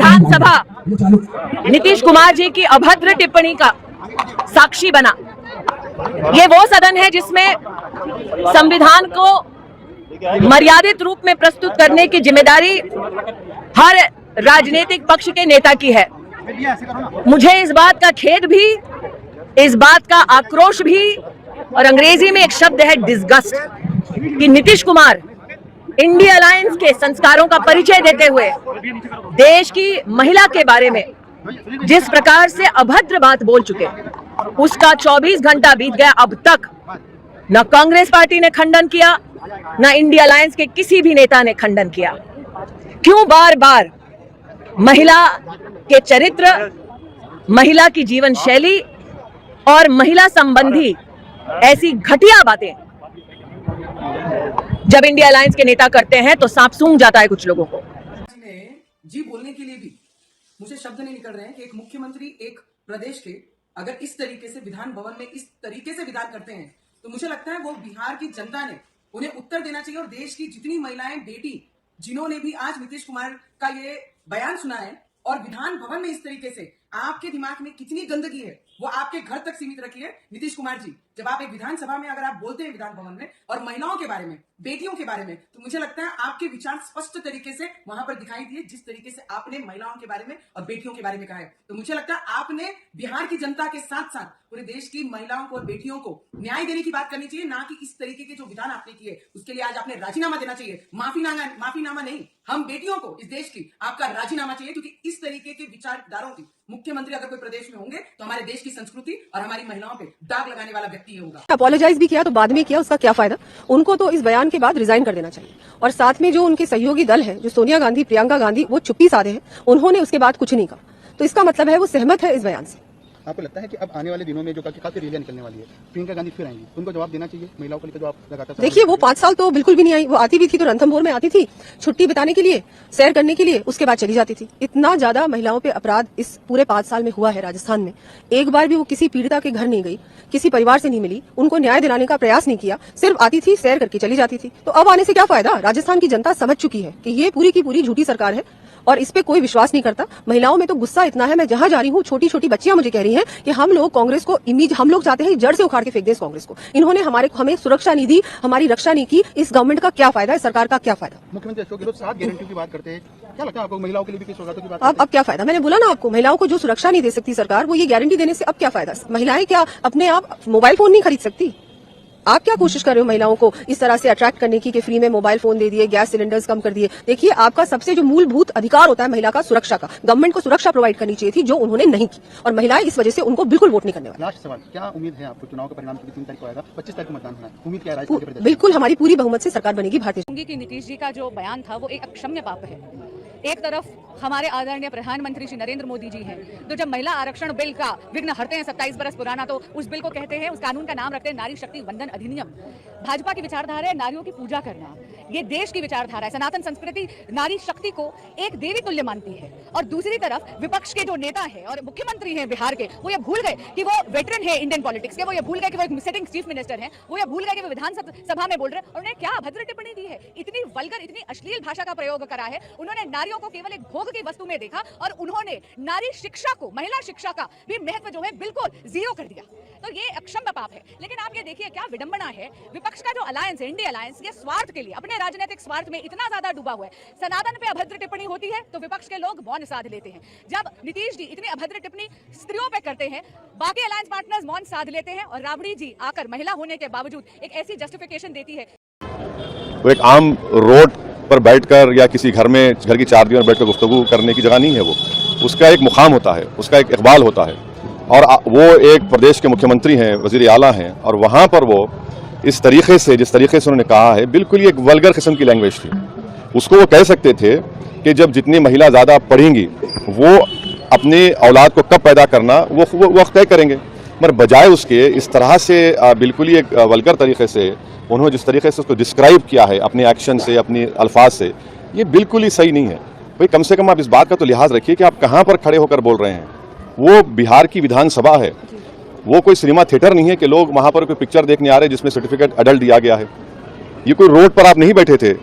विधानसभा नीतीश कुमार जी की अभद्र टिप्पणी का साक्षी बना। ये वो सदन है जिसमें संविधान को मर्यादित रूप में प्रस्तुत करने की जिम्मेदारी हर राजनीतिक पक्ष के नेता की है। मुझे इस बात का खेद भी, इस बात का आक्रोश भी, और अंग्रेजी में एक शब्द है डिस्गस्ट, कि नीतीश कुमार इंडिया अलायंस के संस्कारों का परिचय देते हुए देश की महिला के बारे में जिस प्रकार से अभद्र बात बोल चुके, उसका 24 घंटा बीत गया, अब तक न कांग्रेस पार्टी ने खंडन किया, न इंडिया अलायंस के किसी भी नेता ने खंडन किया। क्यों बार बार महिला के चरित्र, महिला की जीवन शैली और महिला संबंधी ऐसी घटिया बातें जब इंडिया अलायंस के नेता करते हैं तो सांप सूंघ जाता है कुछ लोगों को। जी बोलने के लिए भी मुझे शब्द नहीं निकल रहे हैं कि एक मुख्यमंत्री एक प्रदेश के अगर इस तरीके से विधान भवन में इस तरीके से विधान करते हैं तो मुझे लगता है वो बिहार की जनता ने उन्हें उत्तर देना चाहिए। और देश की जितनी महिलाएं, बेटी, जिन्होंने भी आज नीतीश कुमार का ये बयान सुना है और विधान भवन में इस तरीके से, आपके दिमाग में कितनी गंदगी है वो आपके घर तक सीमित रखिए नीतीश कुमार जी। जब आप एक विधानसभा में अगर आप बोलते हैं विधान भवन में और महिलाओं के बारे में, बेटियों के बारे में, तो मुझे लगता है आपके विचार स्पष्ट तरीके से वहां पर दिखाई दिए जिस तरीके से आपने महिलाओं के बारे में और बेटियों के बारे में कहा है। तो मुझे लगता है आपने बिहार की जनता के साथ साथ पूरे देश की महिलाओं को और बेटियों को न्याय देने की बात करनी चाहिए, ना कि इस तरीके के जो विधान आपने किए उसके लिए आज आपने राजीनामा देना चाहिए। माफीनामा नहीं, हम बेटियों को, इस देश की, आपका राजीनामा चाहिए, क्योंकि इस तरीके के विचारधाराओं की मुख्यमंत्री अगर कोई प्रदेश में होंगे तो हमारे देश की संस्कृति और हमारी महिलाओं पे दाग लगाने वाला व्यक्ति ही होगा। अपोलोजाइज भी किया तो बाद में किया, उसका क्या फायदा? उनको तो इस बयान के बाद रिजाइन कर देना चाहिए। और साथ में जो उनके सहयोगी दल है, जो सोनिया गांधी, प्रियंका गांधी, वो चुप्पी साधे हैं, उन्होंने उसके बाद कुछ नहीं कहा। तो इसका मतलब है वो सहमत है इस बयान से। आपको लगता है कि अब आने वाले दिनों में जो काफी रैलियां निकलने वाली है, प्रियंका गांधी फिर आएंगी, उनको जवाब देना चाहिए महिलाओं को लेकर जो आप लगातार? देखिए, वो 5 साल तो बिल्कुल भी नहीं आई। वो आती भी थी तो रणथंभौर में आती थी, छुट्टी बिताने के लिए, सैर करने के लिए, उसके बाद चली जाती थी। इतना ज्यादा महिलाओं पे अपराध इस पूरे 5 साल में हुआ है राजस्थान में। एक बार भी वो किसी पीड़िता के घर नहीं गई, किसी परिवार से नहीं मिली, उनको न्याय दिलाने का प्रयास नहीं किया, सिर्फ आती थी, सैर करके चली जाती थी। तो अब आने से क्या फायदा? राजस्थान की जनता समझ चुकी है कि ये पूरी की पूरी झूठी सरकार है और इस पे कोई विश्वास नहीं करता। महिलाओं में तो गुस्सा इतना है, मैं जहां जा रही हूँ छोटी छोटी बच्चियां मुझे कह रही हैं कि हम लोग कांग्रेस को हम लोग चाहते हैं जड़ से उखाड़ के फेंक दें इस कांग्रेस को। इन्होंने हमें सुरक्षा नहीं दी, हमारी रक्षा नहीं की। इस गवर्नमेंट का क्या फायदा है? सरकार का क्या फायदा? मुख्यमंत्री अशोक गहलोत 7 गारंटी की बात करते हैं, क्या लगता है आपको महिलाओं के लिए भी किस सौगातों की बात? अब क्या फायदा? मैंने बोला ना आपको, महिलाओं को जो सुरक्षा नहीं दे सकती सरकार, वो ये गारंटी देने से अब क्या फायदा? महिलाएं क्या अपने आप मोबाइल फोन नहीं खरीद सकती? आप क्या कोशिश कर रहे हो महिलाओं को इस तरह से अट्रैक्ट करने की कि फ्री में मोबाइल फोन दे दिए, गैस सिलेंडर्स कम कर दिए? देखिए, आपका सबसे जो मूलभूत अधिकार होता है महिला का, सुरक्षा का, गवर्नमेंट को सुरक्षा प्रोवाइड करनी चाहिए थी, जो उन्होंने नहीं की, और महिलाएं इस वजह से उनको बिल्कुल वोट नहीं करने वाली। लास्ट सवाल, क्या उम्मीद है आपको चुनाव का परिणाम 3 तारीख को आएगा, 25 तारीख को मतदान होना है, उम्मीद क्या है? बिल्कुल हमारी पूरी बहुमत से सरकार बनेगी भारतीय। कि नीतीश जी का जो बयान था वो एक अक्षम्य पाप है। एक तरफ हमारे आदरणीय प्रधानमंत्री श्री नरेंद्र मोदी जी हैं, तो जब महिला आरक्षण बिल का विघ्न हरते हैं 27 बरस पुराना, तो उस बिल को कहते हैं, उस कानून का नाम रखते हैं नारी शक्ति वंदन अधिनियम। भाजपा की विचारधारा है नारियों की पूजा करना, ये देश की विचारधारा है। सनातन संस्कृति नारी शक्ति को एक देवी तुल्य मानती है। और दूसरी तरफ विपक्ष के जो नेता है और मुख्यमंत्री हैं बिहार के, वो ये भूल गए कि वो वेटरन है इंडियन पॉलिटिक्स के, वो ये भूल गए कि वो एक सिटिंग चीफ मिनिस्टर हैं, वो ये भूल गए कि वो विधानसभा में बोल रहे हैं। और उन्होंने क्या अभद्र टिप्पणी दी है, इतनी वल्गर, इतनी अश्लील भाषा का प्रयोग करा है। उन्होंने नारियों को केवल एक भोग की वस्तु में देखा और उन्होंने नारी शिक्षा को, महिला शिक्षा का भी महत्व जो है बिल्कुल जीरो कर दिया। तो ये अक्षम्य पाप है। लेकिन आप ये देखिए क्या विडंबना है, विपक्ष का जो अलायंस है, इंडिया अलायंस, ये स्वार्थ के लिए, अपने राजनीतिक स्वार्थ में इतना ज्यादा डूबा हुआ है। सनातन पे अभद्र टिप्पणी होती है तो विपक्ष के लोग मौन साध लेते हैं। जब नीतीश जी इतनी अभद्र टिप्पणी स्त्रियों पे करते हैं, बाकी अलायंस पार्टनर्स मौन साध लेते हैं, और राबड़ी जी आकर महिला होने के बावजूद एक ऐसी जस्टिफिकेशन देती है। वो एक आम रोड पर बैठकर या किसी घर की 4 दीवार बैठकर गुफ्तगू करने की जगह नहीं है। वो उसका एक मुकाम होता है, उसका एक इकबाल होता है, और वो एक प्रदेश के मुख्यमंत्री हैं, वज़ीर आला हैं, और वहाँ पर वो इस तरीके से, जिस तरीके से उन्होंने कहा है, बिल्कुल ही एक वल्गर किस्म की लैंग्वेज थी। उसको वो कह सकते थे कि जब जितनी महिला ज़्यादा पढ़ेंगी वो अपनी औलाद को कब पैदा करना वो वक्त तय करेंगे, मगर बजाय उसके इस तरह से बिल्कुल ही एक वल्गर तरीके से उन्होंने जिस तरीके से उसको डिस्क्राइब किया है अपने एक्शन से, अपनी अल्फाज से, ये बिल्कुल ही सही नहीं है। भाई कम से कम आप इस बात का तो लिहाज रखिए कि आप कहाँ पर खड़े होकर बोल रहे हैं। वो बिहार की विधानसभा है, वो कोई सिनेमा थिएटर नहीं है कि लोग वहाँ पर कोई पिक्चर देखने आ रहे हैं जिसमें सर्टिफिकेट अडल्ट दिया गया है। ये कोई रोड पर आप नहीं बैठे थे